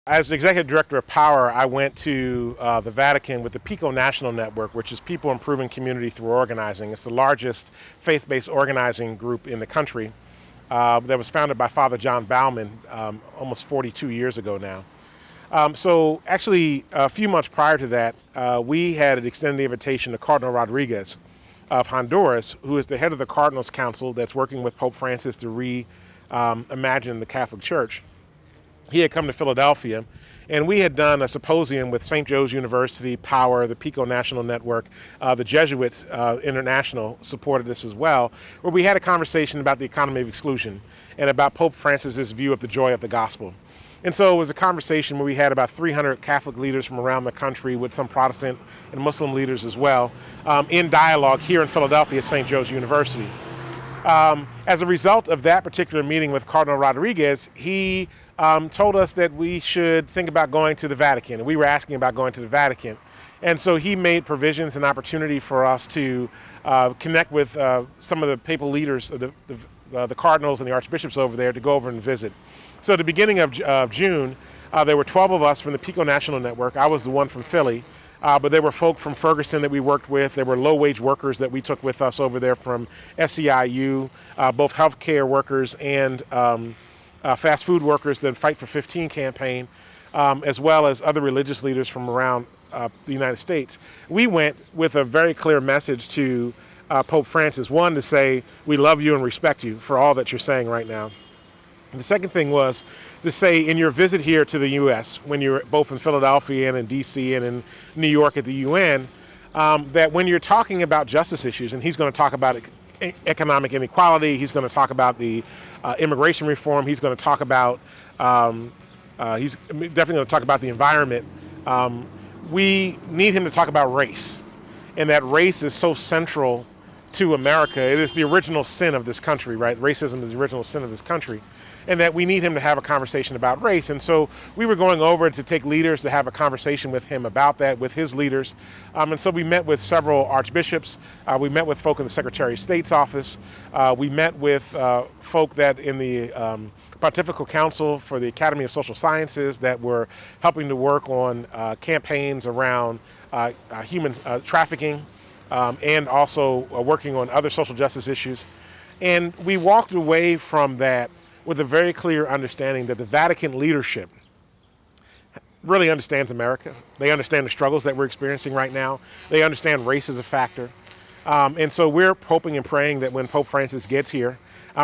As the Executive Director of Power, I went to the Vatican with the PICO National Network, which is People Improving Community Through Organizing. It's the largest faith-based organizing group in the country that was founded by Father John Bauman almost 42 years ago now. So actually, a few months prior to that, we had extended the invitation to Cardinal Rodriguez of Honduras, who is the head of the Cardinals Council that's working with Pope Francis to reimagine the Catholic Church. He had come to Philadelphia, and we had done a symposium with St. Joe's University, Power, the PICO National Network, the Jesuits International supported this as well, where we had a conversation about the economy of exclusion and about Pope Francis's view of the joy of the gospel. And so it was a conversation where we had about 300 Catholic leaders from around the country with some Protestant and Muslim leaders as well in dialogue here in Philadelphia at St. Joe's University. As a result of that particular meeting with Cardinal Rodriguez, he told us that we should think about going to the Vatican, and we were asking about going to the Vatican. And so he made provisions and opportunity for us to connect with some of the papal leaders, the cardinals and the archbishops over there, to go over and visit. So at the beginning of June, there were 12 of us from the PICO National Network. I was the one from Philly. But there were folk from Ferguson that we worked with. There were low-wage workers that we took with us over there from SEIU, both healthcare workers and fast food workers that Fight for 15 campaign, as well as other religious leaders from around the United States. We went with a very clear message to Pope Francis. One, to say we love you and respect you for all that you're saying right now. And the second thing was to say, in your visit here to the U.S., when you're both in Philadelphia and in D.C. and in New York at the UN, that when you're talking about justice issues, and he's going to talk about economic inequality, he's going to talk about the immigration reform, he's going to talk about, he's definitely going to talk about the environment, we need him to talk about race. And that race is so central to America. It is the original sin of this country, right? Racism is the original sin of this country. And that we need him to have a conversation about race. And so we were going over to take leaders to have a conversation with him about that, with his leaders. And so we met with several archbishops. We met with folk in the Secretary of State's office. We met with folk that in the Pontifical Council for the Academy of Social Sciences that were helping to work on campaigns around human trafficking and also working on other social justice issues. And we walked away from that with a very clear understanding that the Vatican leadership really understands America. They understand the struggles that we're experiencing right now. They understand race as a factor. And so we're hoping and praying that when Pope Francis gets here,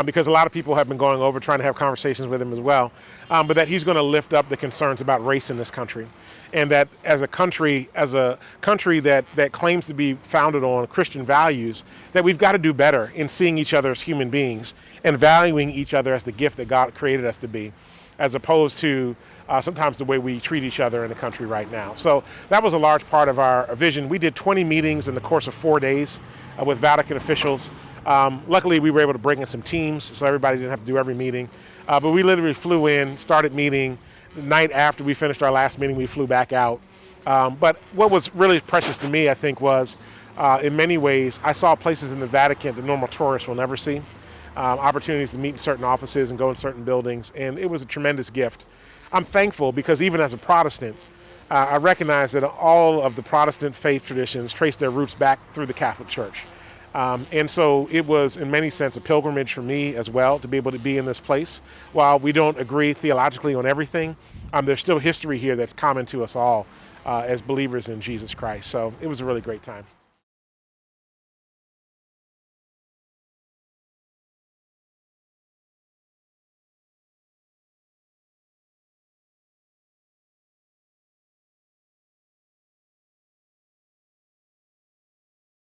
because a lot of people have been going over trying to have conversations with him as well, but that he's going to lift up the concerns about race in this country. And that as a country that claims to be founded on Christian values, that we've got to do better in seeing each other as human beings and valuing each other as the gift that God created us to be, as opposed to sometimes the way we treat each other in the country right now. So that was a large part of our vision. We did 20 meetings in the course of 4 days with Vatican officials. Luckily, we were able to bring in some teams, so everybody didn't have to do every meeting. But we literally flew in, started meeting. The night after we finished our last meeting, we flew back out. But what was really precious to me, I think, was in many ways, I saw places in the Vatican that normal tourists will never see, opportunities to meet in certain offices and go in certain buildings, and it was a tremendous gift. I'm thankful because even as a Protestant, I recognize that all of the Protestant faith traditions trace their roots back through the Catholic Church. And so it was, in many sense, a pilgrimage for me as well to be able to be in this place. While we don't agree theologically on everything, there's still history here that's common to us all as believers in Jesus Christ. So it was a really great time.